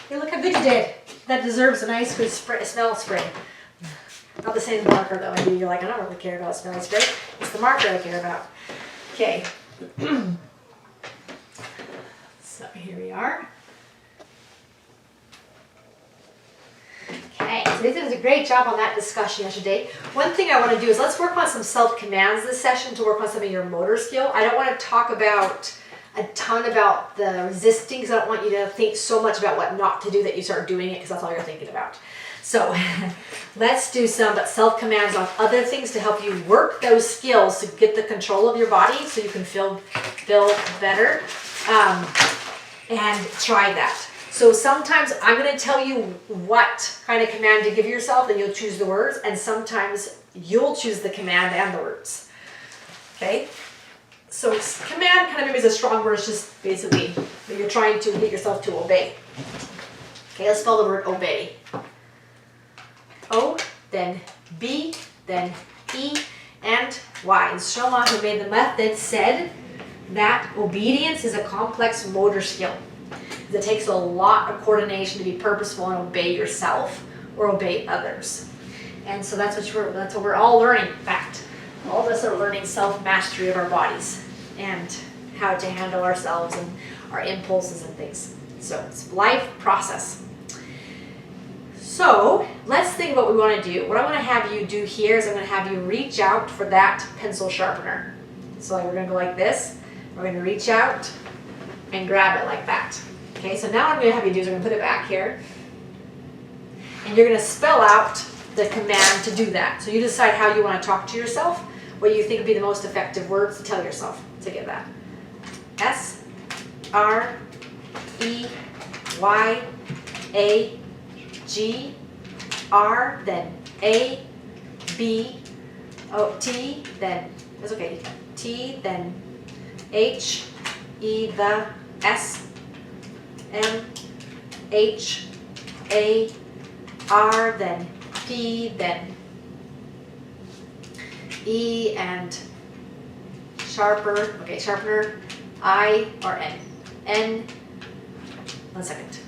Hey, look how good you did. That deserves a nice good smell spray. Not the same marker though. Maybe you're like, I don't really care about smelling spray. It's the marker I care about. Okay. So here we are. Okay, so they did a great job on that discussion yesterday. One thing I want to do is let's work on some self-commands this session to work on some of your motor skill. I don't want to talk about a ton about the resisting because I don't want you to think so much about what not to do that you start doing it because that's all you're thinking about. So let's do some self-commands on other things to help you work those skills to get the control of your body so you can feel better and try that. So sometimes I'm going to tell you what kind of command to give yourself and you'll choose the words, and sometimes you'll choose the command and the words. Okay? So command kind of maybe is a strong word. It's just basically that you're trying to get yourself to obey. Okay, let's spell the word obey. O, then B, then E, and Y. And Shoma, who made the method, said that obedience is a complex motor skill. It takes a lot of coordination to be purposeful and obey yourself or obey others. And so that's what we're all learning. In fact, all of us are learning self-mastery of our bodies and how to handle ourselves and our impulses and things. So it's a life process. So let's think what we want to do. What I want to have you do here is I'm going to have you reach out for that pencil sharpener. So we're going to go like this. We're going to reach out and grab it like that. Okay, so now what I'm going to have you do is I'm going to put it back here. And you're going to spell out the command to do that. So you decide how you want to talk to yourself, what you think would be the most effective words to tell yourself to get that. S, R, E, Y, A, G, R, then A, B, O, T, then, that's okay, T, then H, E, the, S, M, H, A, R, then P, then E, and sharpener, I, or N. N, 1 second.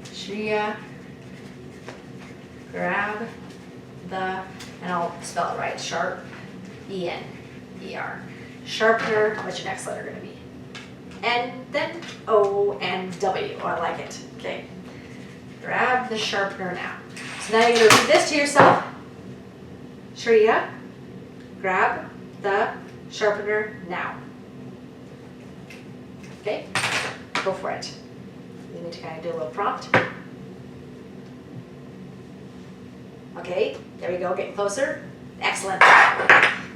Shreya, grab the, and I'll spell it right, sharp, E-N, E-R. Sharpener, what's your next letter going to be? And then O and W. Oh, I like it. Okay. Grab the sharpener now. So now you're going to read this to yourself. Shreya, grab the sharpener now. Okay? Go for it. You need to kind of do a little prompt. Okay, there we go, getting closer. Excellent.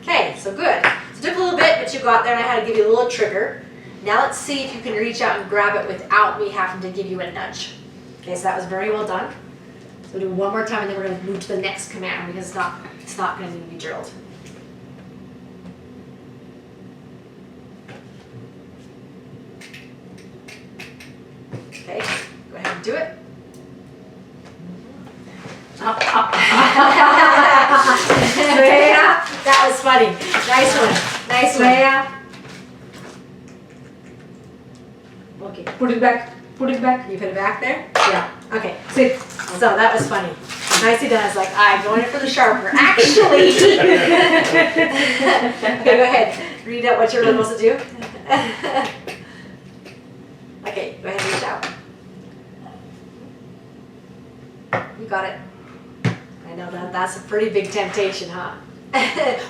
Okay, so good. So it took a little bit, but you got there, and I had to give you a little trigger. Now let's see if you can reach out and grab it without me having to give you a nudge. Okay, so that was very well done. So we'll do one more time, and then we're going to move to the next command because it's not going to be drilled. Okay, go ahead and do it. That was funny. Nice one. Nice one. Okay, put it back. Put it back. You put it back there? Yeah. Okay. Sit. So that was funny. Nicely done. I was like, I'm going in for the sharpener. Actually. Okay, go ahead. Read out what you're supposed to do. Okay, go ahead and reach out. You got it. I know that's a pretty big temptation, huh?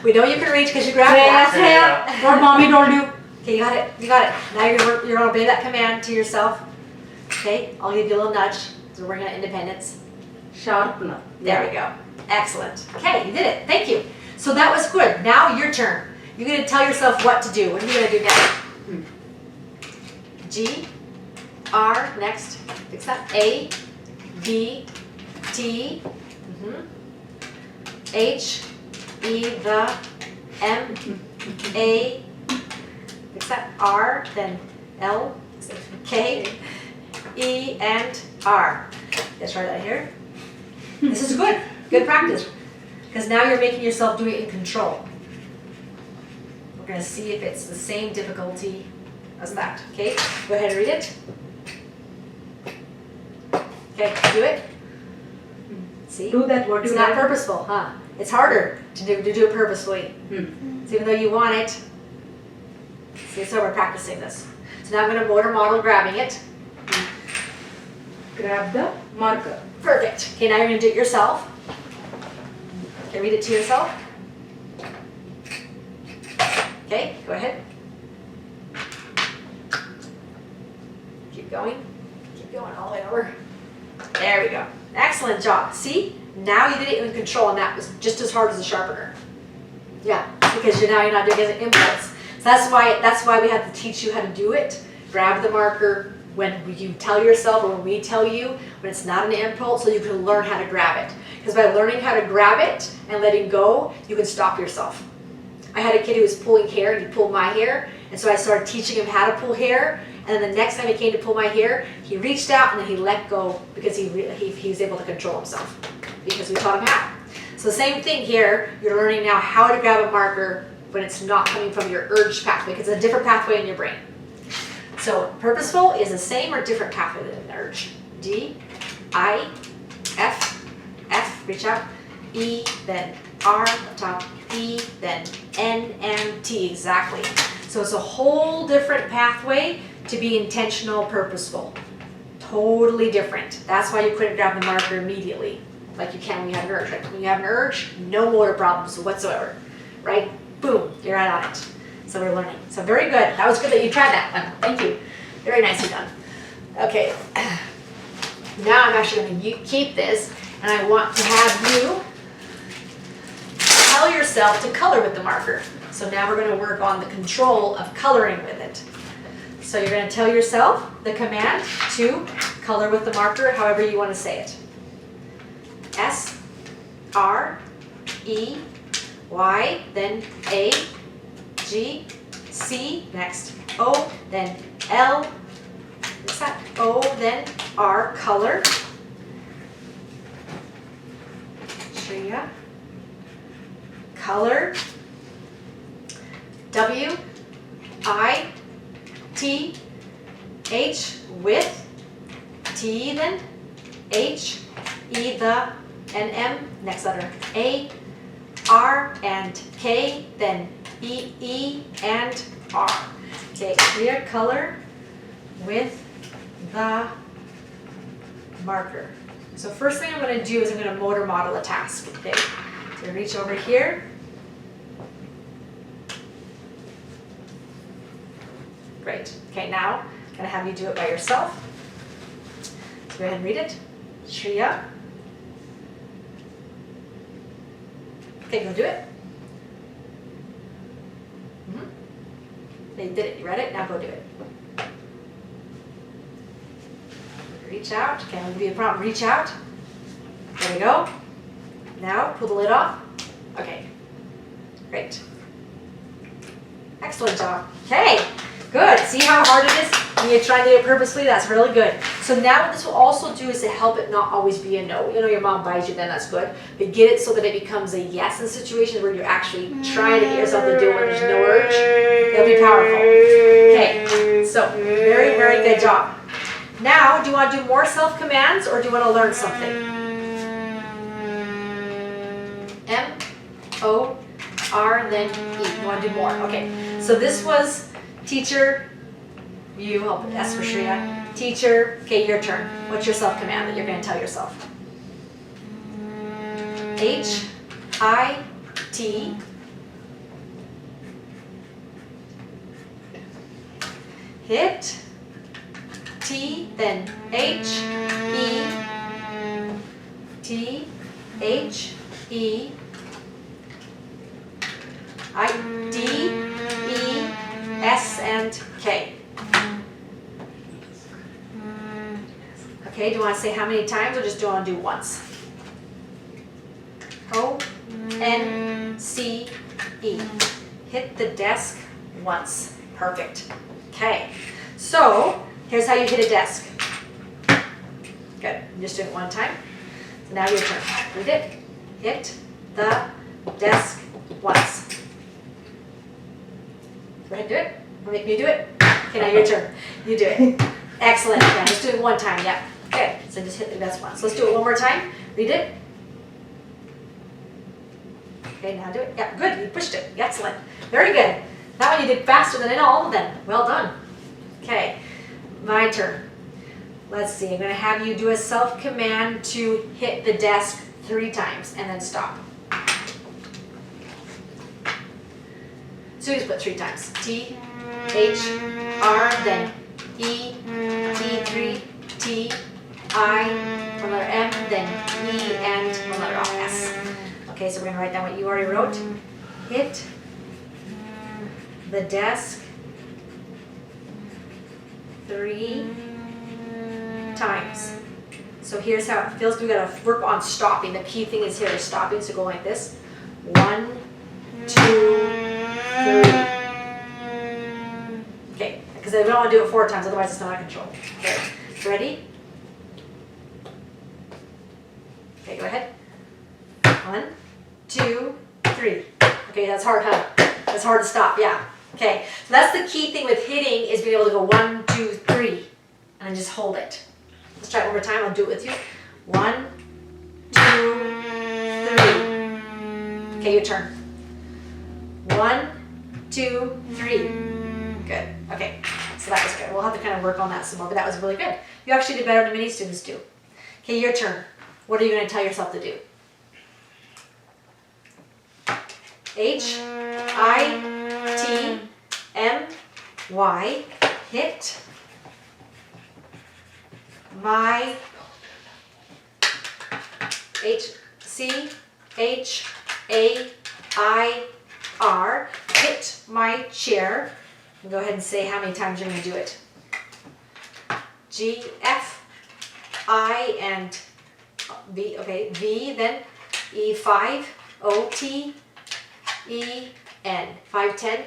We know you can reach because you grabbed that. What mommy told you. Okay, you got it. You got it. Now you're going to obey that command to yourself. Okay, I'll give you a little nudge. So we're working on independence. Sharpener. There we go. Excellent. Okay, you did it. Thank you. So that was good. Now your turn. You're going to tell yourself what to do. What are you going to do now? G, R, next. Fix that. A, B, T, H, E, the, M, A, fix that. R, then L, K, E, and R. Let's try that here. This is good. Good practice. Because now you're making yourself do it in control. We're going to see if it's the same difficulty as that. Okay, go ahead and read it. Okay, do it. See? Do that what It's you not like. purposeful, huh? It's harder to do it purposefully. So even though you want it, see, so we're practicing this. So now I'm going to motor model grabbing it. Grab the marker. Perfect. Okay, now you're going to do it yourself. Okay, read it to yourself. Okay, go ahead. Keep going. Keep going all the way over. There we go. Excellent job. See? Now you did it in control, and that was just as hard as the sharpener. Yeah, because you're not doing it as an impulse. So that's why we have to teach you how to do it. Grab the marker when you tell yourself or when we tell you, when it's not an impulse, so you can learn how to grab it. Because by learning how to grab it and letting go, you can stop yourself. I had a kid who was pulling hair, and he pulled my hair, and so I started teaching him how to pull hair. And then the next time he came to pull my hair, he reached out and then he let go because he was able to control himself because we taught him how. So same thing here, you're learning now how to grab a marker when it's not coming from your urge pathway because it's a different pathway in your brain. So purposeful is the same or different pathway than urge. D, I, F, reach out, E, then R, up top, E, then N, and T, exactly. So it's a whole different pathway to be intentional, purposeful. Totally different. That's why you couldn't grab the marker immediately, like you can when you have an urge. Like when you have an urge, no motor problems whatsoever, right? Boom, you're right on it. So we're learning. So very good. That was good that you tried that one. Thank you. Very nicely done. Okay. Now I'm actually going to keep this, and I want to have you tell yourself to color with the marker. So now we're going to work on the control of coloring with it. So you're going to tell yourself the command to color with the marker, however you want to say it. S, R, E, Y, then A, G, C, next O, then L, what's that? O, then R, color. Shreya. Color. W, I, T, H, with, T, then H, E, the, and M, next letter A, R, and K, then E, and R. Okay, clear color with the marker. So first thing I'm going to do is I'm going to motor model a task. Okay, so reach over here. Great. Okay, now I'm going to have you do it by yourself. So go ahead and read it. Shreya. Okay, go do it. You did it. You read it. Now go do it. Reach out. Okay, I'm going to give you a prompt. Reach out. There we go. Now pull the lid off. Okay. Great. Excellent job. Okay. Good. See how hard it is when you're trying to do it purposely? That's really good. So now what this will also do is to help it not always be a no. You know, your mom buys you, then that's good. But get it so that it becomes a yes in situations where you're actually trying to get yourself to do it when there's no urge. It'll be powerful. Okay. So very, very good job. Now, do you want to do more self-commands or do you want to learn something? M, O, R, then E. You want to do more. Okay. So this was teacher, you, I'll put S for Shreya. Teacher, okay, your turn. What's your self-command that you're going to tell yourself? H, I, T. Hit. T, then H, E, T, H, E, I, D, E, S, and K. Okay, do you want to say how many times or just do you want to do once? O, N, C, E. Hit the desk once. Perfect. Okay, so here's how you hit a desk. Good, I'm just doing it one time. So now your turn. Read it. Hit the desk once. Go ahead and do it. Or make me do it. Okay, now your turn. You do it. Excellent. Okay, I'm just doing it one time. Yeah. Okay, so just hit the best one. So let's do it one more time. Read it. Okay, now do it. Yeah, good. You pushed it. Excellent. Very good. That one you did faster than all of them. Well done. Okay, my turn. Let's see. I'm going to have you do a self-command to hit the desk 3 times and then stop. So you just put 3 times. T, H, R, then E, T3, T, I, one letter M, then E, and one letter S. Okay, so we're going to write down what you already wrote. Hit the desk 3 times. So here's how it feels. We got to work on stopping. The key thing is here is stopping. So go like this. 1, 2, 3. Okay, because I don't want to do it 4 times, otherwise it's not out of control. Okay, ready? Okay, go ahead. 1, 2, 3. Okay, that's hard, huh? That's hard to stop, yeah. Okay, so that's the key thing with hitting is being able to go 1, 2, 3, and then just hold it. Let's try it one more time. I'll do it with you. 1, 2, 3. Okay, your turn. 1, 2, 3. Good. Okay, so that was good. We'll have to kind of work on that some more, but that was really good. You actually did better than many students do. Okay, your turn. What are you going to tell yourself to do? H, I, T, M, Y, hit my H, C, H, A, I, R, hit my chair. Go ahead and say how many times you're going to do it. G, F, I, and V, okay, V, then E, 5, O, T, E, N. 5, 10,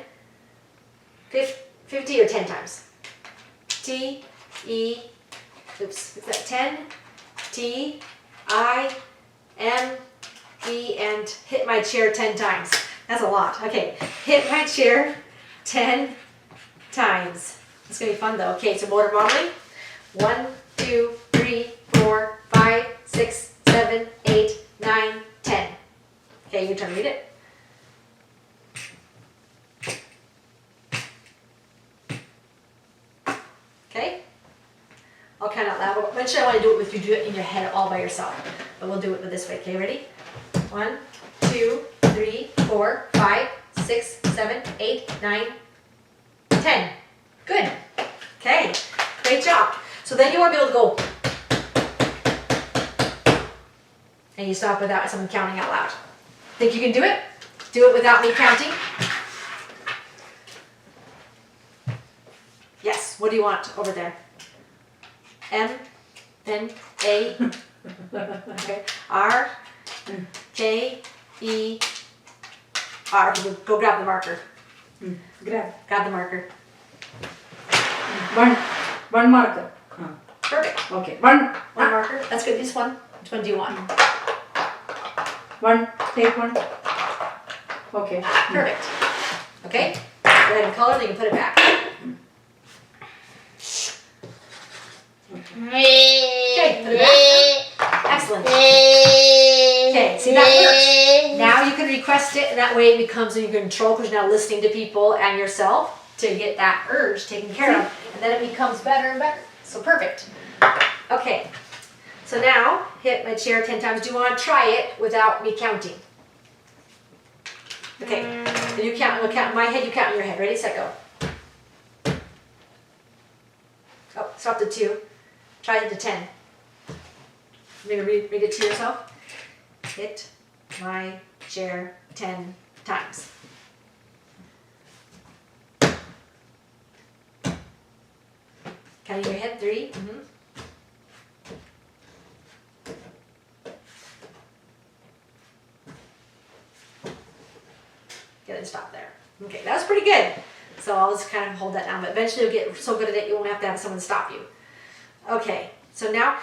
50 or 10 times. T, E, oops, is that 10? T, I, M, E, and hit my chair 10 times. That's a lot. Okay, hit my chair 10 times. It's going to be fun though. Okay, so motor modeling. 1, 2, 3, 4, 5, 6, 7, 8, 9, 10. Okay, your turn. Read it. Okay? I'll count out loud. Eventually I want to do it with you. Do it in your head all by yourself. But we'll do it this way. Okay, ready? 1, 2, 3, 4, 5, 6, 7, 8, 9, 10. Good. Okay. Great job. So then you want to be able to go. And you stop without someone counting out loud. Think you can do it? Do it without me counting? Yes. What do you want over there? M, then A, okay, R, K, E, R. Go grab the marker. Grab the marker. One marker. Perfect. Okay. One marker. That's good. This one. Which one do you want? One. Take one. Okay. Perfect. Okay. Go ahead and color, then you can put it back. Okay, put it back. Excellent. Okay, see that works. Now you can request it, and that way it becomes in your control because you're now listening to people and yourself to get that urge taken care of, and then it becomes better and better. So perfect. Okay, so now hit my chair 10 times. Do you want to try it without me counting? Okay, then you count. We'll count in my head. You count in your head. Ready, set, go. Oh, stop to 2. Try it to 10. Maybe read it to yourself. Hit my chair 10 times. Counting your head, 3. Good, and stop there. Okay, that was pretty good. So I'll just kind of hold that down, but eventually you'll get so good at it you won't have to have someone stop you. Okay, so now,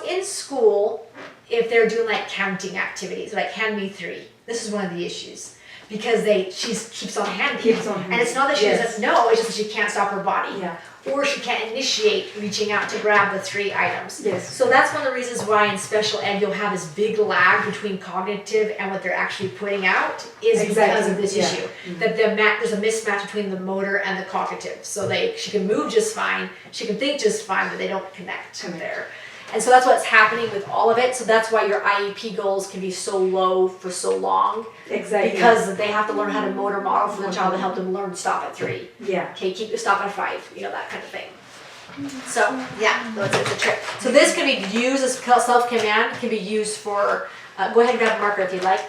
in school, if they're doing like counting activities, like hand me 3, this is one of the issues. because she keeps on handing. Keeps on And it's not that she Yes. doesn't know, it's just that she can't stop her body. Yeah. Or she can't initiate reaching out to grab the 3 items. Yes. So that's one of the reasons why in special ed you'll have this big lag between cognitive and what they're actually putting out is because of this issue. That there's a mismatch between the motor and the cognitive. So she can move just fine, she can think just fine, but they don't connect there. And so that's what's happening with all of it. So that's why your IEP goals can be so low for so long. Exactly. Because they have to learn how to motor model for the child to help them learn to stop at 3. Yeah. Okay, keep stop at 5, that kind of thing. So yeah, that's a trick. So this can be used as self-command, can be used for, go ahead and grab a marker if you'd like.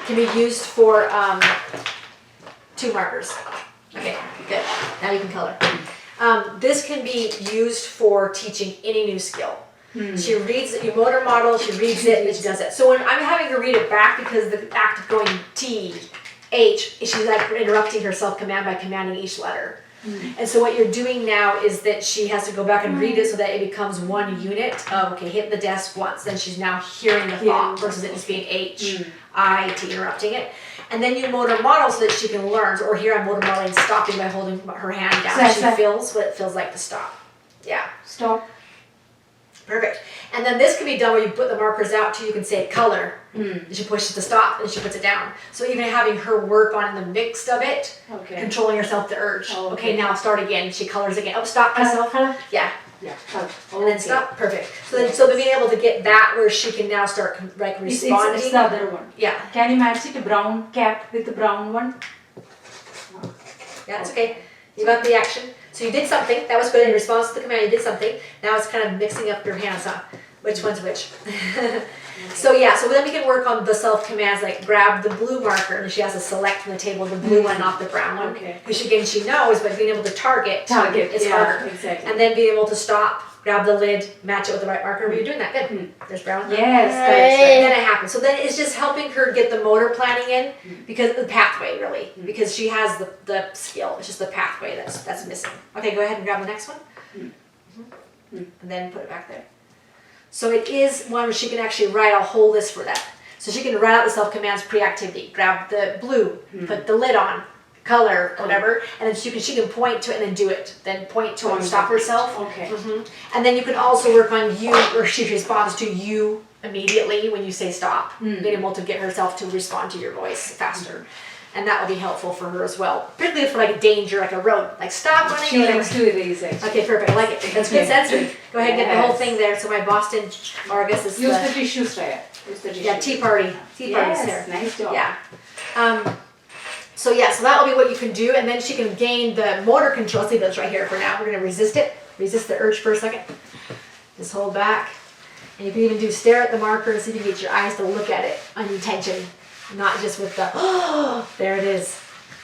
Can be used for 2 markers. Okay, good. Now you can color. This can be used for teaching any new skill. She reads it, you motor model, she reads it, and she does it. So when I'm having her read it back because the act of going T, H, she's like interrupting her self-command by commanding each letter. And so what you're doing now is that she has to go back and read it so that it becomes one unit of, okay, hit the desk once, then she's now hearing the thought versus it just being H, I, T, interrupting it. And then you motor model so that she can learn, or here I'm motor modeling stopping by holding her hand down. She feels what it feels like to stop. Yeah. Stop. Perfect. And then this can be done where you put the markers out too. You can say color. And she pushes to stop and she puts it down. So even having her work on the mix of it, controlling herself to urge. Oh, okay, now start again. She colors again. Oh, stop myself. Yeah. Yeah. And then stop. Perfect. So being able to get that where she can now start responding. It's the other one. Yeah. Can you match it? Brown cap with the brown one. Yeah, it's okay. You got the action. So you did something. That was good in response to the command. You did something. Now it's kind of mixing up your hands, huh? Which one's which? So yeah, so then we can work on the self-commands, like grab the blue marker, and she has to select from the table the blue one, not the brown one. Because again, she knows, but being able to target is harder. Exactly. And then being able to stop, grab the lid, match it with the right marker. But you're doing that. Good. There's brown. Yes. And then it happens. So then it's just helping her get the motor planning in, because the pathway really, because she has the skill. It's just the pathway that's missing. Okay, go ahead and grab the next one. And then put it back there. So it is one where she can actually write a whole list for that. So she can write out the self-commands pre-activity. Grab the blue, put the lid on, color, whatever, and then she can point to it and then do it. Then point to it and stop herself. Okay. And then you can also work on you, where she responds to you immediately when you say stop. Being able to get herself to respond to your voice faster. And that will be helpful for her as well. Particularly for like a danger, like a road. Like stop running. She likes to erase it. Okay, perfect. I like it. That's good sensory. Go ahead and get the whole thing there. So my Boston, or I guess it's Use the tissues, right? yeah, tea party. Tea party's Yes, there. nice job. Yeah. So that will be what you can do, and then she can gain the motor control. Let's leave those right here for now. We're gonna resist it. Resist the urge for a second. Just hold back. And you can even do stare at the marker and see if you can get your eyes to look at it on intention. Not just with the, oh, there it is.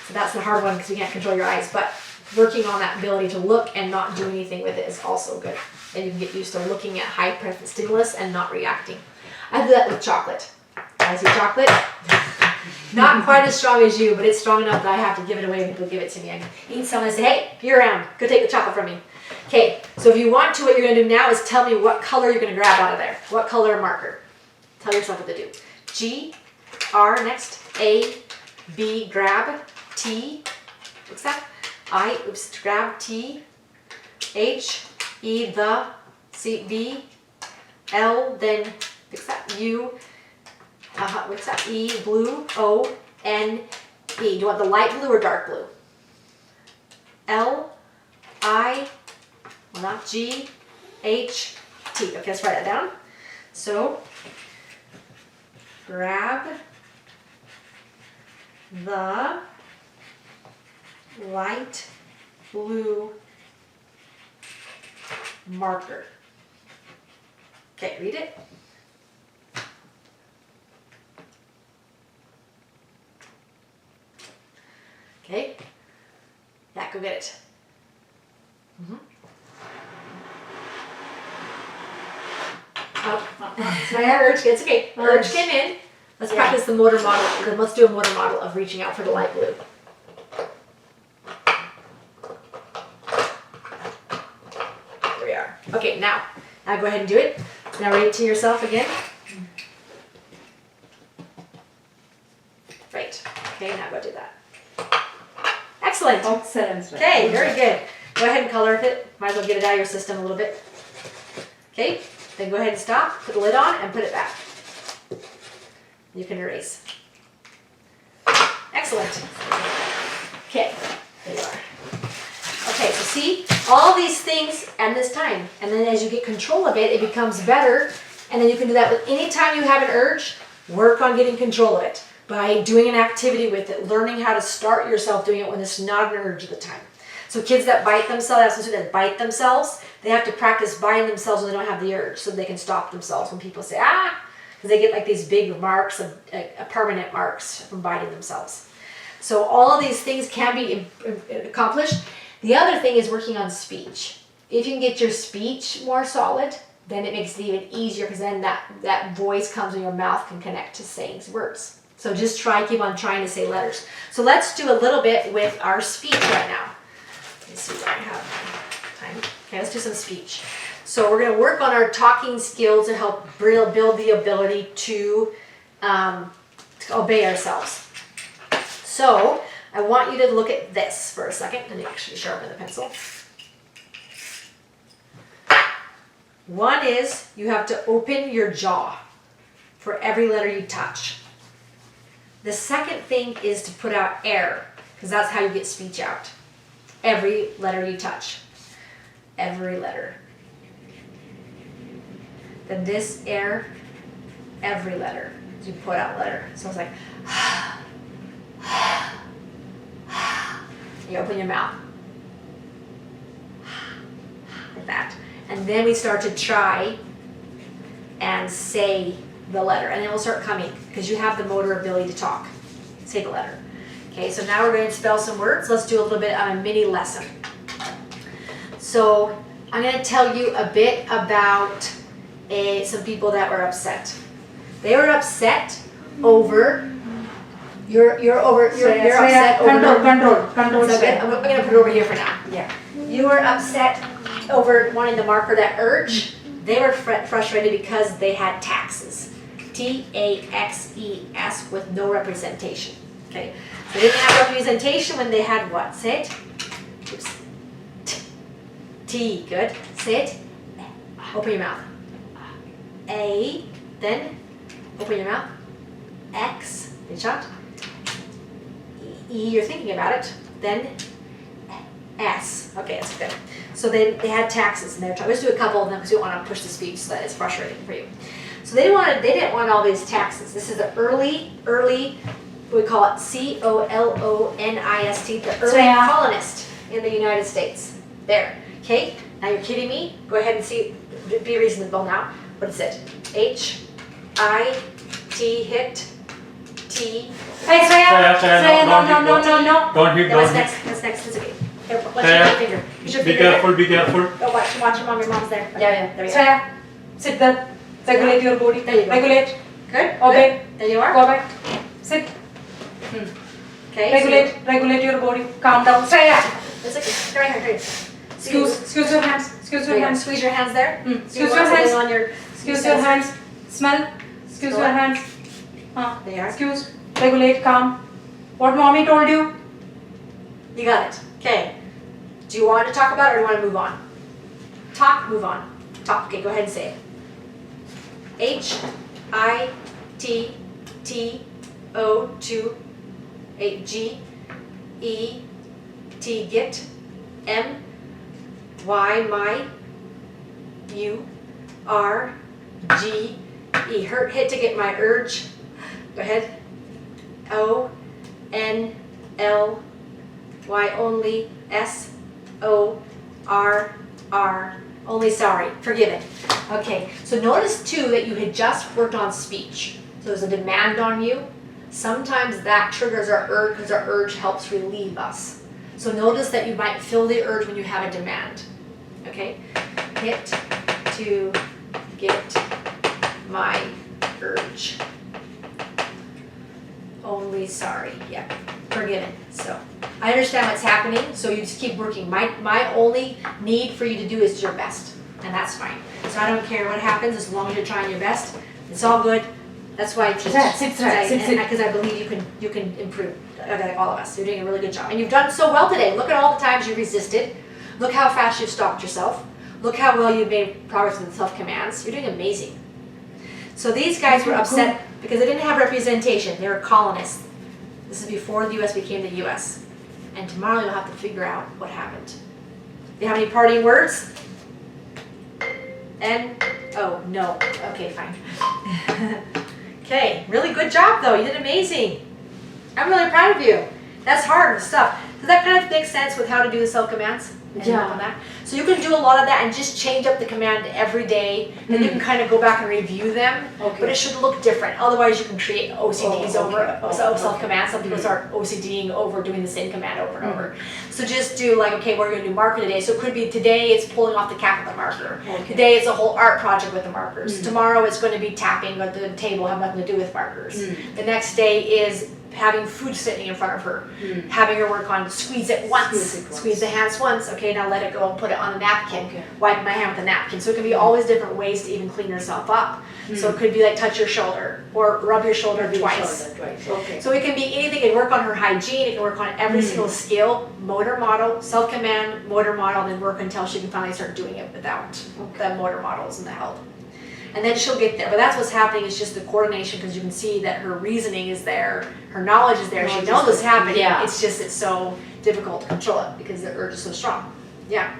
So that's the hard one because you can't control your eyes, but working on that ability to look and not do anything with it is also good. And you can get used to looking at high preference stimulus and not reacting. I do that with chocolate. I see chocolate. Not quite as strong as you, but it's strong enough that I have to give it away when people give it to me. I can eat some and say, hey, you're around. Go take the chocolate from me. Okay, so if you want to, what you're going to do now is tell me what color you're going to grab out of there. What color marker? Tell yourself what to do. G, R next, A, B, grab, T, what's that? I, oops, grab, T, H, E, the, C, B, L, then, fix that, U, what's that, E, blue, O, N, E. Do you want the light blue or dark blue? L, I, well not G, H, T. Okay, let's write that down. So, grab the light blue marker. Okay, read it. Okay. Yeah, go get it. Urge, it's okay. Urge came in. Let's practice the motor model. Then let's do a motor model of reaching out for the light blue. There we are. Okay, now go ahead and do it. Now read it to yourself again. Right. Okay, now go Excellent. Excellent. Sweya. Okay, very good. Go ahead and color it. Might as well get it out of your system a little bit. Okay, then go ahead and stop, put the lid on, and put it back. You can erase. Excellent. Okay, there you are. Okay, so see, all these things and this time. And then as you get control of it, it becomes better. And then you can do that with any time you have an urge, work on getting control of it by doing an activity with it, learning how to start yourself doing it when it's not an urge at the time. So kids that bite themselves, that bite themselves, they have to practice biting themselves when they don't have the urge so they can stop themselves when people say, ah, because they get like these big marks, permanent marks from biting themselves. So all of these things can be accomplished. The other thing is working on speech. If you can get your speech more solid, then it makes it even easier because then that voice comes in your mouth can connect to saying words. So just keep on trying to say letters. So let's do a little bit with our speech right now. Let's see what I have time. Okay, let's do some speech. So we're going to work on our talking skills to help build the ability to obey ourselves. So I want you to look at this for a second. Let me actually sharpen the pencil. One is you have to open your jaw for every letter you touch. The second thing is to put out air, because that's how you get speech out. Every letter you touch. Every letter. Then this air, every letter. So you put out letter. So it's like, you open your mouth. Like that. And then we start to try and say the letter. And then we'll start coming because you have the motor ability to talk. Say the letter. Okay, so now we're going to spell some words. Let's do a little bit of a mini lesson. So I'm going to tell you a bit about some people that were upset. They were upset over you're upset over Control. Okay, I'm going to put it over here for now. Yeah. You were upset over wanting to marker that urge. They were frustrated because they had taxes. T-A-X-E-S with no representation. Okay. They didn't have representation when they had what? Say it. Oops. T. Good. Say it. Open your mouth. A. Then open your mouth. X. Good shot. E. You're thinking about it. Then S. Okay, that's good. So they had taxes and they were trying. Let's do a couple of them because we don't want to push the speech so that it's frustrating for you. So they didn't want all these taxes. This is the early, we call it C-O-L-O-N-I-S-T, the early colonist in the United States. There. Okay? Now you're kidding me? Go ahead and see. Be reasonable now. What is it? H-I-T, hit, T. Hey, Sweya, no. Don't hit, That's don't hit. next. That's next. That's okay. Here, watch your finger. Use your Be finger there. careful, be careful. Oh, watch your mom. Your mom's there. Yeah. There you go. Sweya, sit there. Regulate your body. There you go. Regulate. Good. Obey. Good. There you are. Go back. Sit. Okay. Regulate your body. Calm down. Sweya. It's okay. Right here. Excuse your hands. Excuse your hands. Squeeze your hands there. Excuse your hands. On your, Excuse your hands. Smell. Excuse your hands. There you are. Excuse. Regulate. Calm. What mommy told you? You got it. Okay. Do you want to talk about it or do you want to move on? Talk, move on. Talk. Okay, go ahead and say it. H-I-T-T-O-2-G-E-T, get, M-Y, my, U-R-G-E, hit to get my urge. Go ahead. O-N-L-Y, only, S-O-R-R, only sorry, forgiven. Okay, so notice too that you had just worked on speech. So there's a demand on you. Sometimes that triggers our urge because our urge helps relieve us. So notice that you might feel the urge when you have a demand. Okay, hit to get my urge. Only sorry, yeah, forgiven. So I understand what's happening, so you just keep working. My only need for you to do is your best, and that's fine. So I don't care what happens as long as you're trying your best. It's all good. That's why I teach. Sit. Because I believe you can improve, like all of us. You're doing a really good job. And you've done so well today. Look at all the times you resisted. Look how fast you've stopped yourself. Look how well you've made progress with self-commands. You're doing amazing. So these guys were upset because they didn't have representation. They were colonists. This is before the U.S. became the U.S. And tomorrow you'll have to figure out what happened. Do you have any parting words? Oh, no. Okay, fine. Okay, really good job though. You did amazing. I'm really proud of you. That's hard stuff. Does that kind of make sense with how to do the self-commands? Yeah. On that? So you can do a lot of that and just change up the command every day. Then you can kind of go back and review them. Okay. But it should look different. Otherwise you can create OCDs self-commands. Some people start OCDing over doing the same command over and over. So just do like, okay, we're going to do marker today. So it could be today it's pulling off the cap of the marker. Okay. Today it's a whole art project with the markers. Tomorrow it's going to be tapping, but the table have nothing to do with markers. The next day is having food sitting in front of her, having her work on squeeze it once, squeeze the hands once, okay, now let it go and put it on the napkin, wipe my hand with a napkin. So it can be always different ways to even clean yourself up. So it could be like touch your shoulder or rub your shoulder twice. Okay. So it can be anything. It can work on her hygiene, it can work on every single skill, motor model, self-command, motor model, and then work until she can finally start doing it without the motor models and the help. And then she'll get there. But that's what's happening is just the coordination, because you can see that her reasoning is there, her knowledge is there, she knows what's happening. Yeah. It's just it's so difficult to control it because the urge is so strong. Yeah.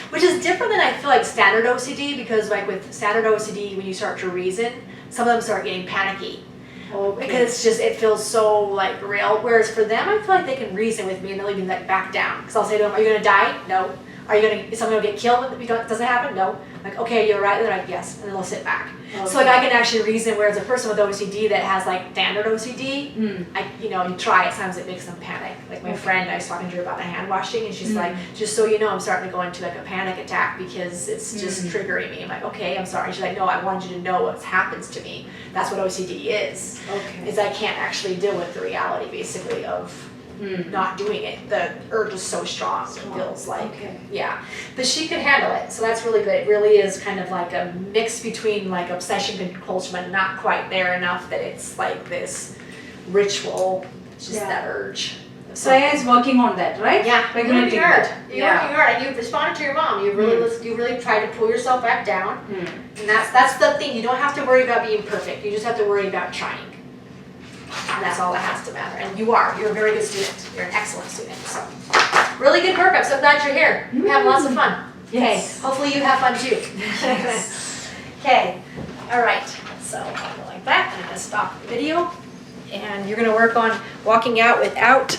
Which is different than I feel like standard OCD, because like with standard OCD, when you start to reason, some of them start getting panicky. Because it's just, it feels so like real. Whereas for them, I feel like they can reason with me and they'll even like back down. Because I'll say to them, are you going to die? No. Is someone going to get killed if it doesn't happen? No. Like, okay, you're right. They're like, yes. And then they'll sit back. So like I can actually reason, whereas a person with OCD that has like standard OCD, you try it, sometimes it makes them panic. Like my friend, I was talking to her about the hand washing, and she's like, just so you know, I'm starting to go into like a panic attack because it's just triggering me. I'm like, okay, I'm sorry. She's like, no, I wanted you to know what happens to me. That's what OCD is. Is I can't actually deal with the reality basically of not doing it. The urge is so strong. It feels like, yeah. But she can handle it, so that's really good. It really is kind of like a mix between like obsession and compulsion, but not quite there enough that it's like this ritual, just that urge. So Aya is working on that, right? Yeah, you're Regulating working hard. that. You're working hard, and you've responded to your mom. You really tried to pull yourself back down, and that's the thing. You don't have to worry about being perfect. You just have to worry about trying. And that's all that has to matter. And you're a very good student. You're an excellent student. So, really good work. I'm so glad you're here. We're having lots of fun. Yes. Okay, hopefully you have fun too. Okay, all right. So, I'll go like that. I'm going to stop the video. And you're going to work on walking out without